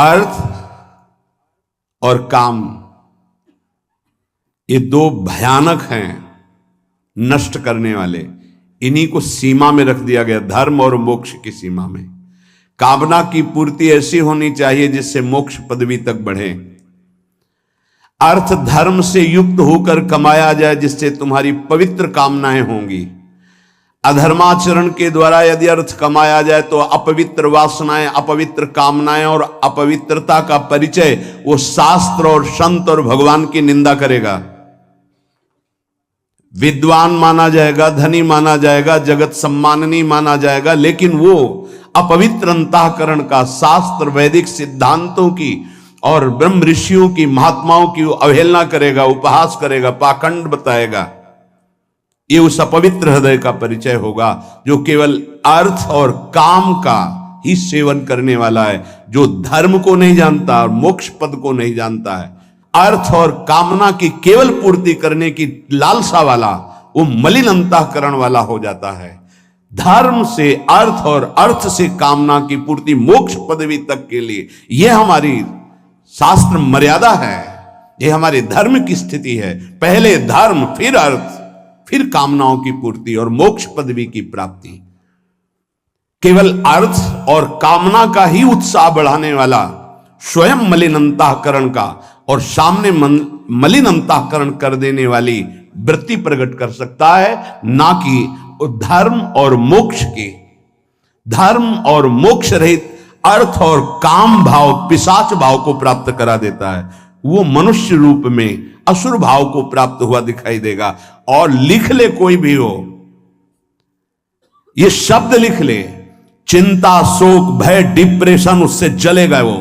अर्थ और काम, ये दो भयानक हैं, नष्ट करने वाले। इन्हीं को सीमा में रख दिया गया, धर्म और मोक्ष की सीमा में। कामना की पूर्ति ऐसी होनी चाहिए जिससे मोक्ष पदवी तक बढ़े। अर्थ धर्म से युक्त होकर कमाया जाए जिससे तुम्हारी पवित्र कामनाएं होंगी। अधर्माचरण के द्वारा यदि अर्थ कमाया जाए तो अपवित्र वासनाएं, अपवित्र कामनाएं और अपवित्रता का परिचय वो शास्त्र और संत और भगवान की निंदा करेगा। विद्वान माना जाएगा, धनी माना जाएगा, जगत सम्माननीय माना जाएगा, लेकिन वो अपवित्र अंतःकरण का, शास्त्र वैदिक सिद्धांतों की और ब्रह्म ऋषियों की, महात्माओं की अवहेलना करेगा, उपहास करेगा, पाखंड बताएगा। ये उस अपवित्र हृदय का परिचय होगा जो केवल अर्थ और काम का ही सेवन करने वाला है, जो धर्म को नहीं जानता और मोक्ष पद को नहीं जानता है। अर्थ और कामना की केवल पूर्ति करने की लालसा वाला वो मलिन अंतःकरण वाला हो जाता है। धर्म से अर्थ और अर्थ से कामना की पूर्ति मोक्ष पदवी तक के लिए यह हमारी शास्त्र मर्यादा है, यह हमारे धर्म की स्थिति है। पहले धर्म, फिर अर्थ, फिर कामनाओं की पूर्ति और मोक्ष पदवी की प्राप्ति। केवल अर्थ और कामना का ही उत्साह बढ़ाने वाला स्वयं मलिन अंतःकरण का और सामने मलिन अंतःकरण कर देने वाली वृत्ति प्रकट कर सकता है, ना कि धर्म और मोक्ष की। धर्म और मोक्ष रहित अर्थ और काम भाव पिशाच भाव को प्राप्त करा देता है। वो मनुष्य रूप में असुर भाव को प्राप्त हुआ दिखाई देगा। और लिख ले, कोई भी हो, ये शब्द लिख ले, चिंता, शोक, भय, डिप्रेशन उससे जलेगा वो।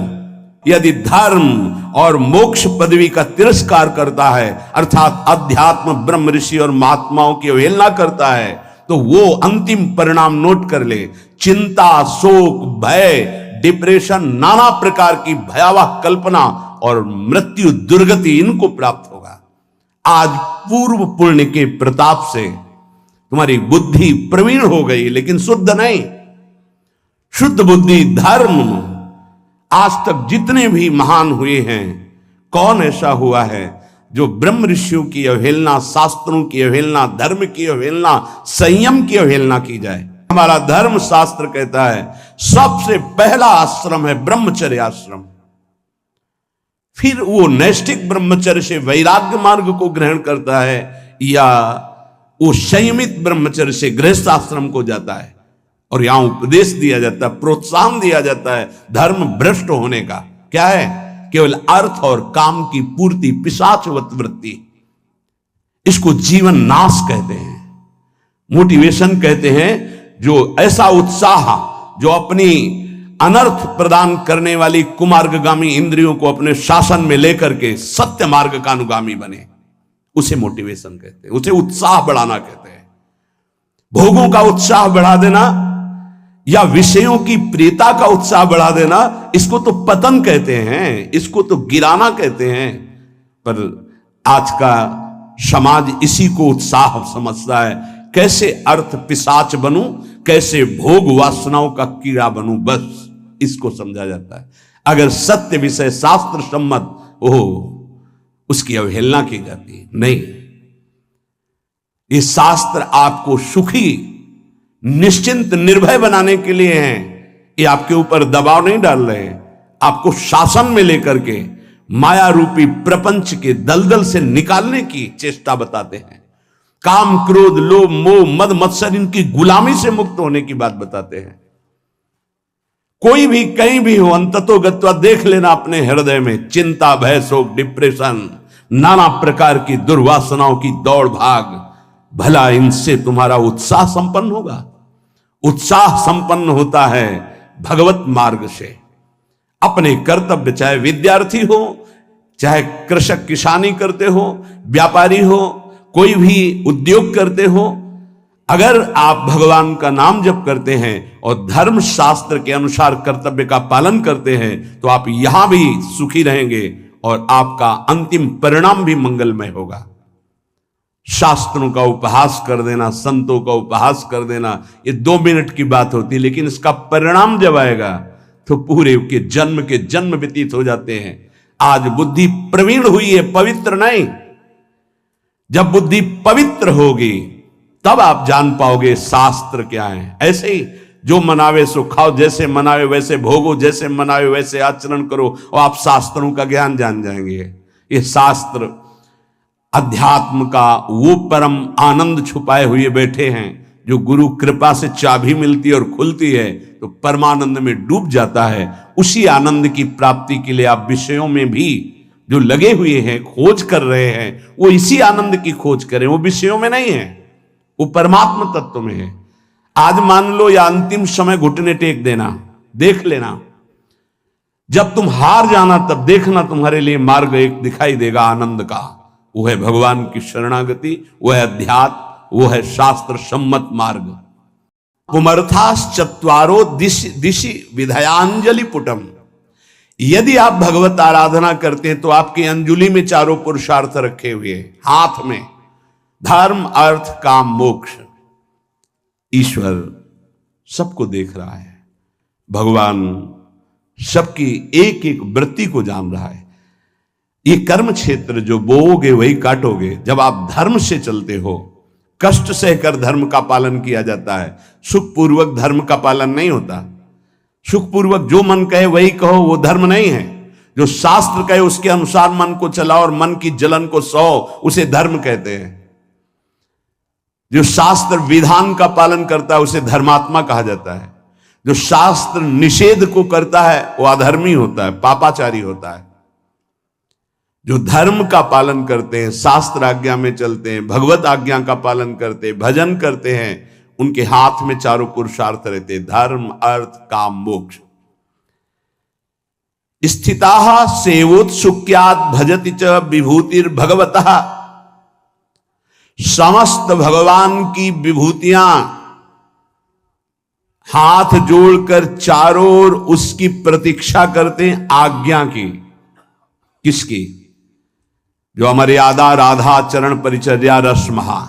यदि धर्म और मोक्ष पदवी का तिरस्कार करता है, अर्थात अध्यात्म, ब्रह्म ऋषि और महात्माओं की अवहेलना करता है, तो वो अंतिम परिणाम नोट कर ले। चिंता, शोक, भय, डिप्रेशन, नाना प्रकार की भयावह कल्पना और मृत्यु, दुर्गति इनको प्राप्त होगा। आज पूर्व पुण्य के प्रताप से तुम्हारी बुद्धि प्रवीण हो गई, लेकिन शुद्ध नहीं। शुद्ध बुद्धि, धर्म, आज तक जितने भी महान हुए हैं, कौन ऐसा हुआ है जो ब्रह्म ऋषियों की अवहेलना, शास्त्रों की अवहेलना, धर्म की अवहेलना, संयम की अवहेलना की जाए। हमारा धर्म शास्त्र कहता है सबसे पहला आश्रम है ब्रह्मचर्य आश्रम। फिर वो नैष्ठिक ब्रह्मचर्य से वैराग्य मार्ग को ग्रहण करता है, या वो संयमित ब्रह्मचर्य से गृहस्थ आश्रम को जाता है। और यहां उपदेश दिया जाता है, प्रोत्साहन दिया जाता है धर्म भ्रष्ट होने का। क्या है? केवल अर्थ और काम की पूर्ति, पिशाचवत वृत्ति। इसको जीवन नाश कहते हैं, मोटिवेशन कहते हैं। जो ऐसा उत्साह जो अपनी अनर्थ प्रदान करने वाली कुमार्गगामी इंद्रियों को अपने शासन में लेकर के सत्य मार्ग का अनुगामी बने, उसे मोटिवेशन कहते हैं, उसे उत्साह बढ़ाना कहते हैं। भोगों का उत्साह बढ़ा देना या विषयों की प्रियता का उत्साह बढ़ा देना, इसको तो पतन कहते हैं, इसको तो गिराना कहते हैं। पर आज का समाज इसी को उत्साह समझता है। कैसे अर्थ पिशाच बनूं, कैसे भोग वासनाओं का कीड़ा बनूं, बस इसको समझा जाता है। अगर सत्य विषय शास्त्र सम्मत हो, उसकी अवहेलना की जाती है। नहीं, ये शास्त्र आपको सुखी, निश्चिंत, निर्भय बनाने के लिए हैं। ये आपके ऊपर दबाव नहीं डाल रहे हैं, आपको शासन में लेकर के माया रूपी प्रपंच के दलदल से निकालने की चेष्टा बताते हैं। काम, क्रोध, लोभ, मोह, मद, मत्सर, इनकी गुलामी से मुक्त होने की बात बताते हैं। कोई भी कहीं भी हो, अंततोगत्वा देख लेना अपने हृदय में चिंता, भय, शोक, डिप्रेशन, नाना प्रकार की दुर्वासनाओं की दौड़ भाग, भला इनसे तुम्हारा उत्साह संपन्न होगा? उत्साह संपन्न होता है भगवत मार्ग से। अपने कर्तव्य, चाहे विद्यार्थी हो, चाहे कृषक किसानी करते हो, व्यापारी हो, कोई भी उद्योग करते हो, अगर आप भगवान का नाम जप करते हैं और धर्म शास्त्र के अनुसार कर्तव्य का पालन करते हैं, तो आप यहां भी सुखी रहेंगे और आपका अंतिम परिणाम भी मंगलमय होगा। शास्त्रों का उपहास कर देना, संतों का उपहास कर देना, ये 2 मिनट की बात होती है, लेकिन इसका परिणाम जब आएगा तो पूरे के जन्म व्यतीत हो जाते हैं। आज बुद्धि प्रवीण हुई है, पवित्र नहीं। जब बुद्धि पवित्र होगी तब आप जान पाओगे शास्त्र क्या है। ऐसे ही जो मनावे सो खाओ, जैसे मनावे वैसे भोगो, जैसे मनावे वैसे आचरण करो, और आप शास्त्रों का ज्ञान जान जाएंगे। ये शास्त्र अध्यात्म का वो परम आनंद छुपाए हुए बैठे हैं, जो गुरु कृपा से चाबी मिलती है और खुलती है तो परमानंद में डूब जाता है। उसी आनंद की प्राप्ति के लिए आप विषयों में भी जो लगे हुए हैं, खोज कर रहे हैं, वो इसी आनंद की खोज करें। वो विषयों में नहीं है, वो परमात्मा तत्व में है। आज मान लो या अंतिम समय घुटने टेक देना, देख लेना। जब तुम हार जाना तब देखना तुम्हारे लिए मार्ग एक दिखाई देगा आनंद का। वो है भगवान की शरणागति, वो है अध्यात्म, वो है शास्त्र सम्मत मार्ग। पुमर्थाश्चत्वारो दिशि विधयांजलि पुटम। यदि आप भगवत आराधना करते हैं तो आपकी अंजुलि में चारों पुरुषार्थ रखे हुए, हाथ में धर्म अर्थ काम मोक्ष। ईश्वर सबको देख रहा है, भगवान सबकी एक एक वृत्ति को जान रहा है। ये कर्म क्षेत्र जो बोओगे वही काटोगे। जब आप धर्म से चलते हो, कष्ट सहकर धर्म का पालन किया जाता है, सुखपूर्वक धर्म का पालन नहीं होता। सुखपूर्वक जो मन कहे वही कहो, वो धर्म नहीं है। जो शास्त्र कहे उसके अनुसार मन को चलाओ और मन की जलन को सहो, उसे धर्म कहते हैं। जो शास्त्र विधान का पालन करता है उसे धर्मात्मा कहा जाता है। जो शास्त्र निषेध को करता है वो अधर्मी होता है, पापाचारी होता है। जो धर्म का पालन करते हैं, शास्त्र आज्ञा में चलते हैं, भगवत आज्ञा का पालन करते हैं, भजन करते हैं, उनके हाथ में चारों पुरुषार्थ रहते हैं, धर्म अर्थ काम मोक्ष। स्थिताः सेवोत्सुक्यात् भजति च विभूतिर्भगवतः। समस्त भगवान की विभूतियां हाथ जोड़कर चारों ओर उसकी प्रतीक्षा करते हैं, आज्ञा की। किसकी? जो अमर्यादा राधा चरण परिचर्या रस महा,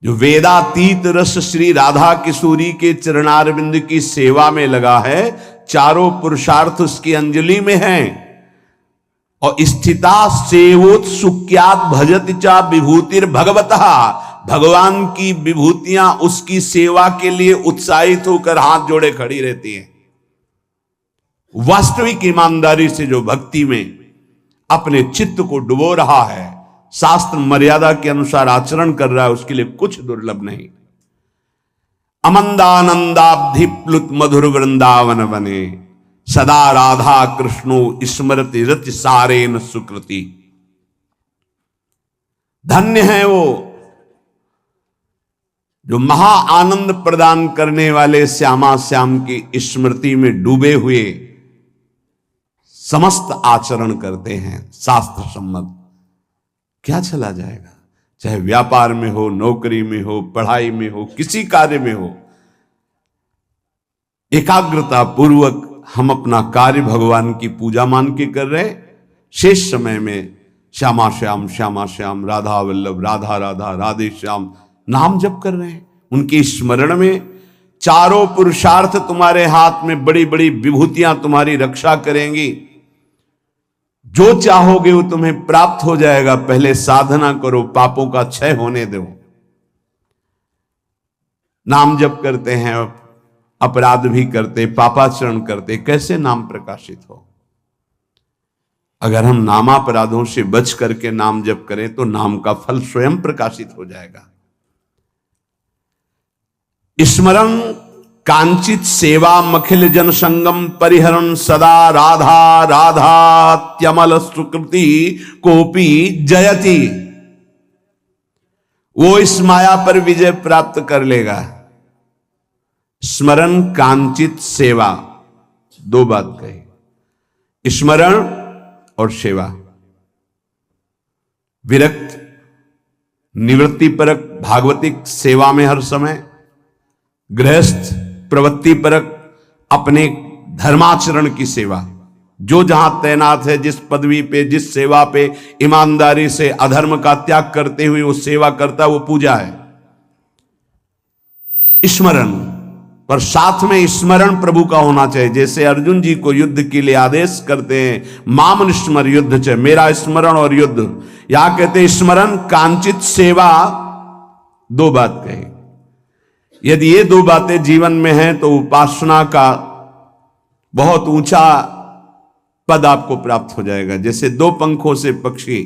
जो वेदातीत रस श्री राधा किशोरी के चरणारविंद की सेवा में लगा है, चारों पुरुषार्थ उसकी अंजलि में हैं। और स्थिता सेवोत्सुक्यात् भजति च विभूतिर भगवतः। भगवान की विभूतियां उसकी सेवा के लिए उत्साहित होकर हाथ जोड़े खड़ी रहती हैं। वास्तविक ईमानदारी से जो भक्ति में अपने चित्त को डुबो रहा है, शास्त्र मर्यादा के अनुसार आचरण कर रहा है, उसके लिए कुछ दुर्लभ नहीं। अमंदानंदाब्धि प्लुत मधुर वृंदावन बने, सदा राधा कृष्णो स्मृति रति सारेन सुकृति। धन्य है वो जो महा आनंद प्रदान करने वाले श्यामा श्याम की स्मृति में डूबे हुए समस्त आचरण करते हैं शास्त्र सम्मत। क्या चला जाएगा? चाहे व्यापार में हो, नौकरी में हो, पढ़ाई में हो, किसी कार्य में हो, एकाग्रता पूर्वक हम अपना कार्य भगवान की पूजा मान के कर रहे। शेष समय में श्यामा श्याम श्यामा श्याम, राधा वल्लभ राधा राधा, राधे श्याम नाम जप कर रहे हैं। उनके स्मरण में चारों पुरुषार्थ तुम्हारे हाथ में, बड़ी बड़ी विभूतियां तुम्हारी रक्षा करेंगी। जो चाहोगे वो तुम्हें प्राप्त हो जाएगा। पहले साधना करो, पापों का क्षय होने दो। नाम जप करते हैं, अपराध भी करते, पापाचरण करते, कैसे नाम प्रकाशित हो? अगर हम नामापराधों से बच करके नाम जप करें तो नाम का फल स्वयं प्रकाशित हो जाएगा। स्मरण कांचित सेवा मखिल जन संगम परिहरण, सदा राधा राधा त्यमल सुकृति कोपी जयति। वो इस माया पर विजय प्राप्त कर लेगा। स्मरण कांचित सेवा, दो बात कही, स्मरण और सेवा। विरक्त निवृत्ति परक भागवतिक सेवा में हर समय, गृहस्थ प्रवृत्ति परक अपने धर्माचरण की सेवा। जो जहां तैनात है, जिस पदवी पे, जिस सेवा पे ईमानदारी से अधर्म का त्याग करते हुए वो सेवा करता है, वो पूजा है। स्मरण पर साथ में स्मरण प्रभु का होना चाहिए। जैसे अर्जुन जी को युद्ध के लिए आदेश करते हैं, माम स्मर युद्ध च, मेरा स्मरण और युद्ध। यहां कहते हैं स्मरण कांचित सेवा, दो बात कही। यदि ये दो बातें जीवन में हैं तो उपासना का बहुत ऊंचा पद आपको प्राप्त हो जाएगा। जैसे दो पंखों से पक्षी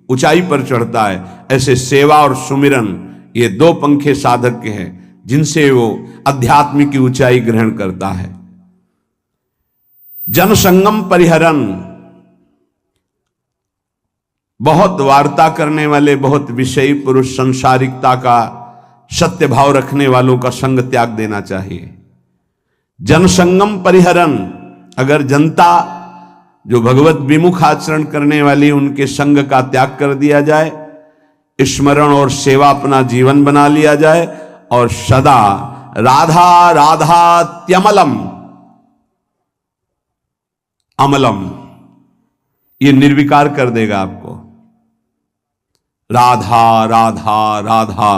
ऊंचाई पर चढ़ता है, ऐसे सेवा और सुमिरन ये दो पंखे साधक के हैं जिनसे वो अध्यात्म की ऊंचाई ग्रहण करता है। जनसंगम परिहरन, बहुत वार्ता करने वाले, बहुत विषयी पुरुष, संसारिकता का सत्य भाव रखने वालों का संग त्याग देना चाहिए। जनसंगम परिहरन, अगर जनता जो भगवत विमुख आचरण करने वाली, उनके संग का त्याग कर दिया जाए, स्मरण और सेवा अपना जीवन बना लिया जाए और सदा राधा राधा त्यमलम, अमलम, ये निर्विकार कर देगा आपको। राधा राधा राधा,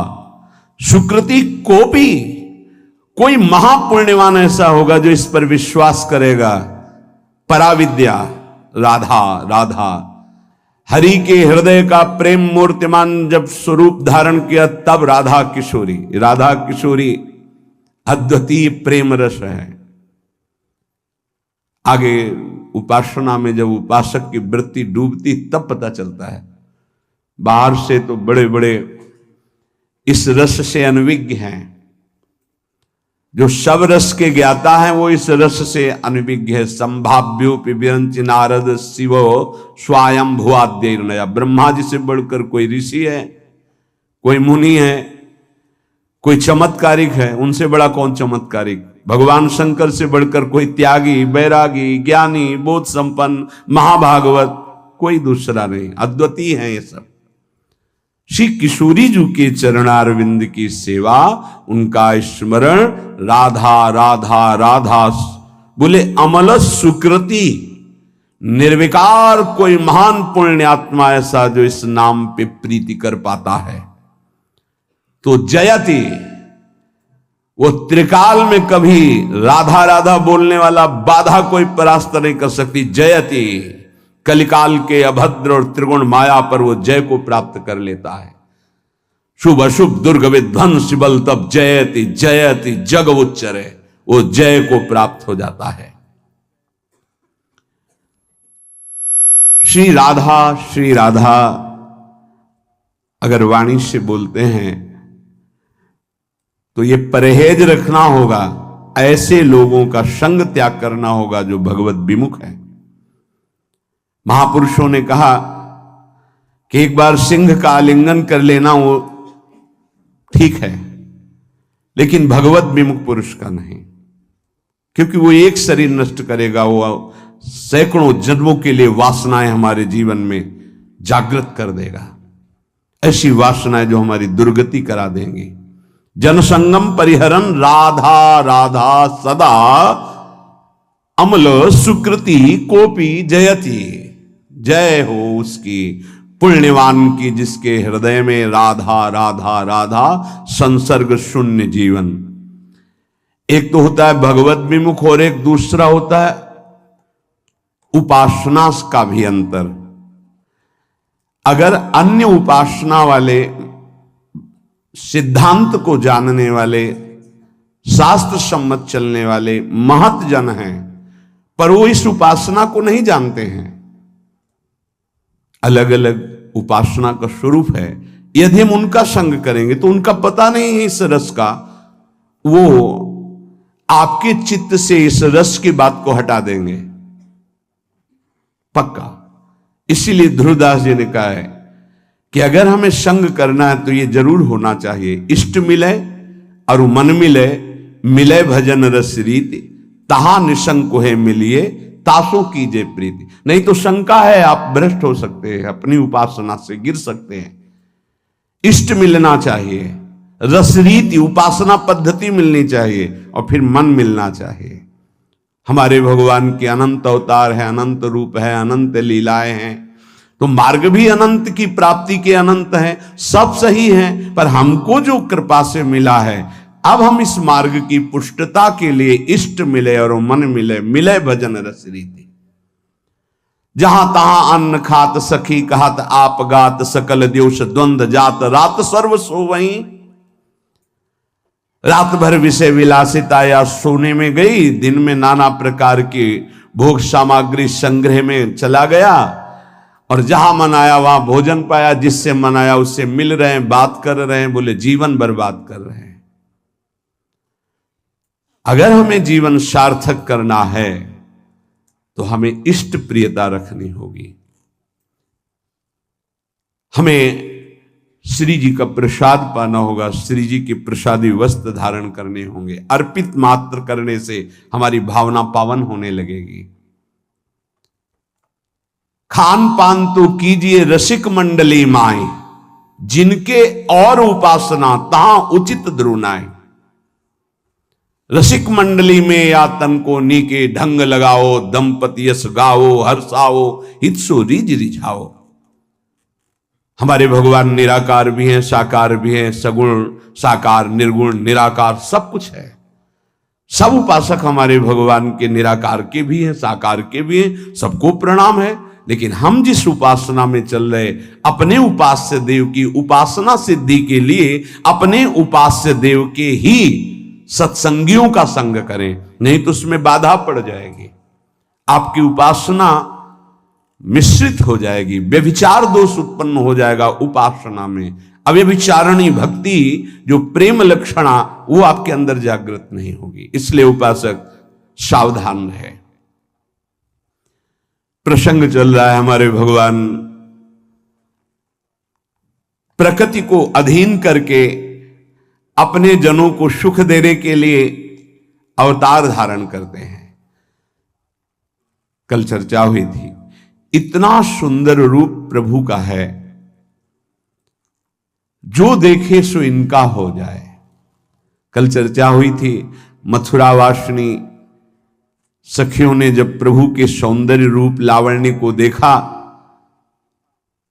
सुकृति कोपी, कोई महापुण्यवान ऐसा होगा जो इस पर विश्वास करेगा। पराविद्या राधा राधा, हरि के हृदय का प्रेम मूर्तिमान जब स्वरूप धारण किया तब राधा किशोरी, राधा किशोरी अद्वितीय प्रेम रस है। आगे उपासना में जब उपासक की वृत्ति डूबती तब पता चलता है। बाहर से तो बड़े बड़े इस रस से अनविज्ञ हैं, जो सब रस के ज्ञाता है वो इस रस से अनविज्ञ है। संभाव्योपि विरंच नारद शिवो स्वयं भुआद्यर्नया, ब्रह्मा जी से बढ़कर कोई ऋषि है, कोई मुनि है, कोई चमत्कारिक है, उनसे बड़ा कौन चमत्कारिक? भगवान शंकर से बढ़कर कोई त्यागी, बैरागी, ज्ञानी, बोध संपन्न, महाभागवत कोई दूसरा नहीं, अद्वितीय है ये सब। श्री किशोरी जी के चरणारविंद की सेवा, उनका स्मरण, राधा राधा राधा, बोले अमल सुकृति, निर्विकार कोई महान पुण्यात्मा ऐसा जो इस नाम पे प्रीति कर पाता है तो जयति, वो त्रिकाल में कभी राधा राधा बोलने वाला बाधा कोई परास्त नहीं कर सकती। जयति, कलिकाल के अभद्र और त्रिगुण माया पर वो जय को प्राप्त कर लेता है। शुभ अशुभ दुर्ग विध्वंस बल तब जयति जयति जग उच्चरे, वो जय को प्राप्त हो जाता है। श्री राधा अगर वाणी से बोलते हैं तो ये परहेज रखना होगा, ऐसे लोगों का संग त्याग करना होगा जो भगवत विमुख है। महापुरुषों ने कहा कि एक बार सिंह का आलिंगन कर लेना वो ठीक है, लेकिन भगवत विमुख पुरुष का नहीं, क्योंकि वो एक शरीर नष्ट करेगा, वो सैकड़ों जन्मों के लिए वासनाएं हमारे जीवन में जागृत कर देगा, ऐसी वासनाएं जो हमारी दुर्गति करा देंगी। जनसंगम परिहरन राधा राधा सदा, अमल सुकृति कोपी जयति, जय हो उसकी पुण्यवान की जिसके हृदय में राधा राधा राधा, संसर्ग शून्य जीवन। एक तो होता है भगवत विमुख और एक दूसरा होता है उपासना का भी अंतर। अगर अन्य उपासना वाले, सिद्धांत को जानने वाले, शास्त्र सम्मत चलने वाले महत जन हैं, पर वो इस उपासना को नहीं जानते हैं, अलग अलग उपासना का स्वरूप है, यदि हम उनका संग करेंगे तो उनका पता नहीं है इस रस का, वो आपके चित्त से इस रस की बात को हटा देंगे पक्का। इसीलिए ध्रुवदास जी ने कहा है कि अगर हमें संग करना है तो ये जरूर होना चाहिए, इष्ट मिले और मन मिले, मिले भजन रस रीति, तहा निशंक है मिलिए, तासों कीजे प्रीति। नहीं तो शंका है, आप भ्रष्ट हो सकते हैं, अपनी उपासना से गिर सकते हैं। इष्ट मिलना चाहिए, रसरीति उपासना पद्धति मिलनी चाहिए, और फिर मन मिलना चाहिए। हमारे भगवान के अनंत अवतार है, अनंत रूप है, अनंत लीलाएं हैं, तो मार्ग भी अनंत की प्राप्ति के अनंत है, सब सही है, पर हमको जो कृपा से मिला है, अब हम इस मार्ग की पुष्टता के लिए इष्ट मिले और मन मिले, मिले भजन रस रीति। जहां तहां अन्न खात सखी कहत आप गात, सकल दिवस द्वंद जात रात सर्व सोवई। रात भर विषय विलासिता या सोने में गई, दिन में नाना प्रकार की भोग सामग्री संग्रह में चला गया, और जहां मनाया वहां भोजन पाया, जिससे मनाया उससे मिल रहे हैं, बात कर रहे हैं, बोले जीवन बर्बाद कर रहे हैं। अगर हमें जीवन सार्थक करना है तो हमें इष्ट प्रियता रखनी होगी। हमें श्री जी का प्रसाद पाना होगा, श्री जी के प्रसादी वस्त्र धारण करने होंगे। अर्पित मात्र करने से हमारी भावना पावन होने लगेगी। खान पान तो कीजिए रसिक मंडली माए, जिनके और उपासना तहां उचित द्रोणाए। रसिक मंडली में या तन को नीके ढंग लगाओ, दंपति यश गाओ, हर्षाओ हितसो रिज रिझाओ। हमारे भगवान निराकार भी हैं, साकार भी हैं, सगुण साकार निर्गुण निराकार सब कुछ है। सब उपासक हमारे भगवान के निराकार के भी हैं, साकार के भी हैं, सबको प्रणाम है। लेकिन हम जिस उपासना में चल रहे, अपने उपास्य देव की उपासना सिद्धि के लिए अपने उपास्य देव के ही सत्संगियों का संग करें, नहीं तो उसमें बाधा पड़ जाएगी। आपकी उपासना मिश्रित हो जाएगी, व्यभिचार दोष उत्पन्न हो जाएगा उपासना में। अव्यभिचारणी भक्ति जो प्रेम लक्षणा, वो आपके अंदर जागृत नहीं होगी। इसलिए उपासक सावधान रहे। प्रसंग चल रहा है, हमारे भगवान प्रकृति को अधीन करके अपने जनों को सुख देने के लिए अवतार धारण करते हैं। कल चर्चा हुई थी, इतना सुंदर रूप प्रभु का है, जो देखे सो इनका हो जाए। कल चर्चा हुई थी, मथुरावासिनी सखियों ने जब प्रभु के सौंदर्य रूप लावण्य को देखा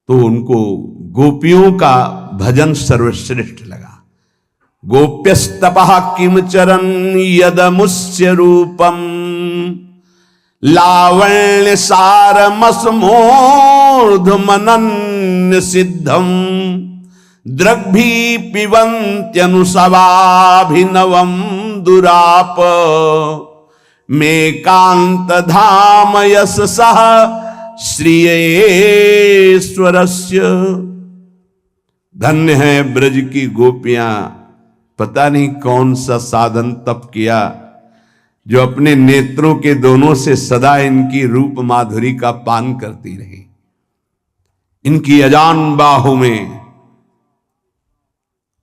तो उनको गोपियों का भजन सर्वश्रेष्ठ लगा। गोप्यस्तपः किम चरन यदमुस्य रूपम, लावण्य सारमसमूर्धमनन्य सिद्धम, द्रग्भी पिबन्त्यनुसवाभिनवं दुराप, मेकांत धाम यश सह श्रियेश्वरस्य। धन्य है ब्रज की गोपियां, पता नहीं कौन सा साधन तप किया, जो अपने नेत्रों के दोनों से सदा इनकी रूप माधुरी का पान करती रही। इनकी अजान बाहों में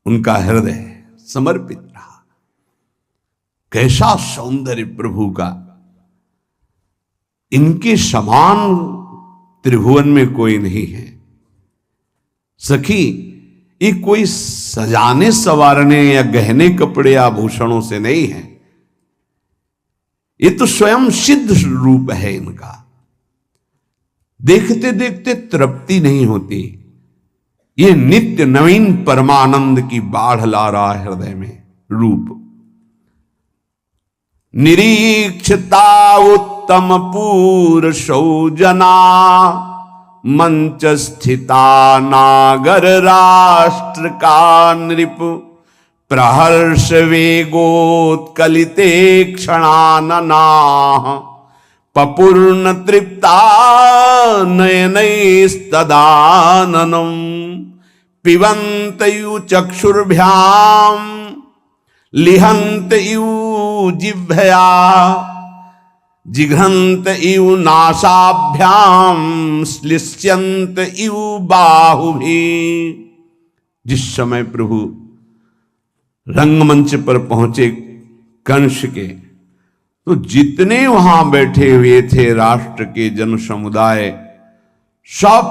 उनका हृदय समर्पित रहा। कैसा सौंदर्य प्रभु का! इनके समान त्रिभुवन में कोई नहीं है। सखी, ये कोई सजाने संवारने या गहने कपड़े आभूषणों से नहीं है, ये तो स्वयं सिद्ध रूप है इनका। देखते देखते तृप्ति नहीं होती, ये नित्य नवीन परमानंद की बाढ़ ला रहा है हृदय में रूप। निरीक्षता उत्तम पुरुषौ जना, मंच स्थिता नागर राष्ट्र का नृप, प्रहर्ष वेगोत्कलिते क्षणानना, पपूर्ण तृप्ता नयनैस्तदाननम्, पिबन्त इव चक्षुर्भ्याम लिहन्त इव जिह्वया, जिघ्रन्त इव नासाभ्याम श्लिष्यन्त इव बाहुभिः। जिस समय प्रभु रंगमंच पर पहुंचे कंस के, तो जितने वहां बैठे हुए थे राष्ट्र के जन समुदाय, सब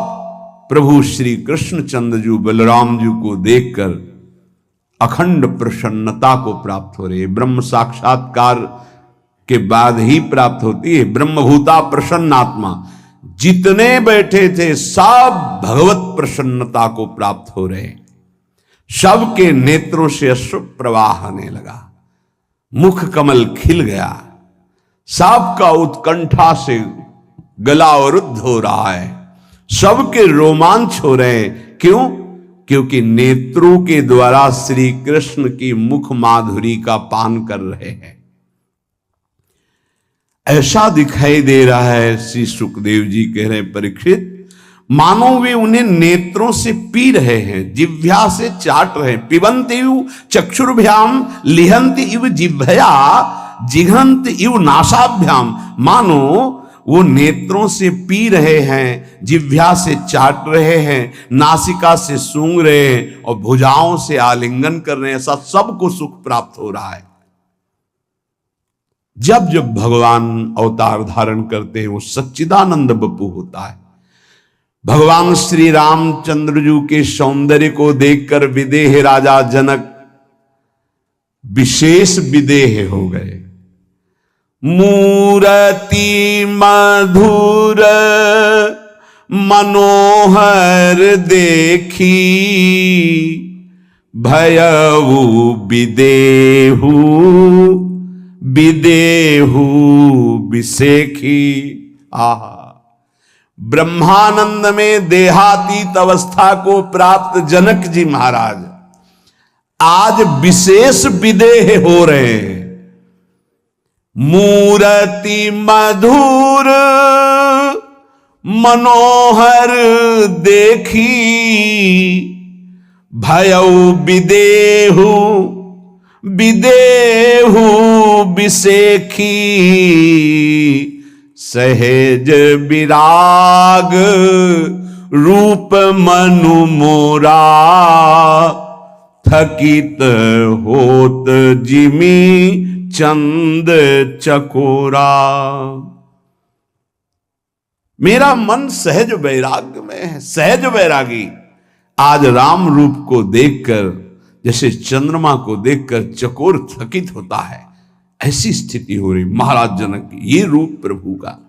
प्रभु श्री कृष्णचंद्र जी बलराम जी को देखकर अखंड प्रसन्नता को प्राप्त हो रही है। ब्रह्म साक्षात्कार के बाद ही प्राप्त होती है ब्रह्मभूता प्रसन्नात्मा। जितने बैठे थे सब भगवत प्रसन्नता को प्राप्त हो रहे। सबके नेत्रों से अश्रु प्रवाह आने लगा, मुख कमल खिल गया, सबका उत्कंठा से गला अवरुद्ध हो रहा है, सबके रोमांच हो रहे हैं। क्यों? क्योंकि नेत्रों के द्वारा श्री कृष्ण की मुख माधुरी का पान कर रहे हैं। ऐसा दिखाई दे रहा है, श्री सुखदेव जी कह रहे हैं, परीक्षित मानो वे उन्हें नेत्रों से पी रहे हैं, जिह्वा से चाट रहे हैं। पिबंत इव चक्षुर्भ्याम लिहंत इव जिह्वया जिघंत इव नासाभ्याम। मानो वो नेत्रों से पी रहे हैं, जिह्वा से चाट रहे हैं, नासिका से सूंघ रहे हैं और भुजाओं से आलिंगन कर रहे हैं। ऐसा सबको सुख प्राप्त हो रहा है। जब जब भगवान अवतार धारण करते हैं वो सच्चिदानंद बपू होता है। भगवान श्री रामचंद्र जी के सौंदर्य को देखकर विदेह राजा जनक विशेष विदेह हो गए। मूरति मधुर मनोहर देखी भयऊ विदेहु विदेहु विसेखी। आहा, ब्रह्मानंद में देहातीत अवस्था को प्राप्त जनक जी महाराज आज विशेष विदेह हो रहे हैं। मूरति मधुर मनोहर देखी भयऊ विदेहु विदेहु विसेखी। सहज विराग रूप मनु मोरा थकित होत जिमी चंद चकोरा। मेरा मन सहज वैराग्य में है। सहज वैरागी आज राम रूप को देखकर जैसे चंद्रमा को देखकर चकोर थकित होता है, ऐसी स्थिति हो रही महाराज जनक की। ये रूप प्रभु का।